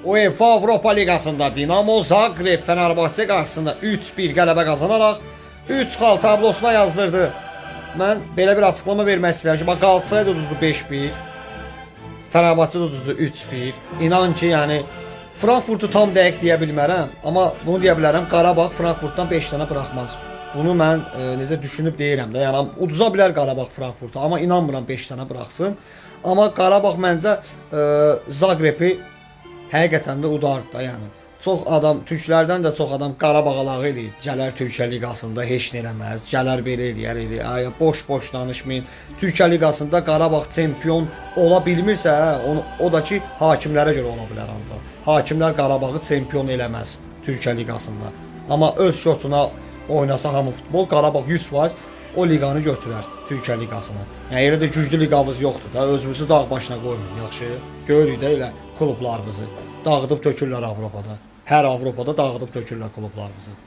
UEFA Avropa Liqasında Dinamo Zagreb Fenerbahçe qarşısında 3-1 qələbə qazanaraq 3 xal tablosuna yazdırdı. Mən belə bir açıqlama vermək istəyirəm ki, bax Galatasaray da uduzdu 5-1. Fenerbahçe da uduzdu 3-1. İnan ki, yəni Frankfurtu tam dəqiq deyə bilmərəm, amma bunu deyə bilərəm, Qarabağ Frankfurtdan 5 dənə buraxmaz. Bunu mən necə düşünüb deyirəm də, yəni uduza bilər Qarabağ Frankfurtu, amma inanmıram 5 dənə buraxsın. Amma Qarabağ məncə Zagrebi həqiqətən də udardı da, yəni. Çox adam, türklərdən də çox adam Qarabağa lağı eləyir. Gələr Türkiyə Liqasında heç nə eləməz. Gələr belə eləyər, ay boş-boş danışmayın. Türkiyə Liqasında Qarabağ çempion ola bilmirsə, o da ki, hakimlərə görə ola bilər ancaq. Hakimlər Qarabağı çempion eləməz Türkiyə Liqasında. Amma öz şotuna oynasa hamı futbol, Qarabağ 100% o liqanı götürər Türkiyə Liqasına. Yəni elə də güclü liqamız yoxdur da, özümüzü dağ başına qoymayın, yaxşı? Görürük də elə klublarımızı dağıdıb tökürlər Avropada. Hər Avropada dağıdıb tökürlər klublarımızı.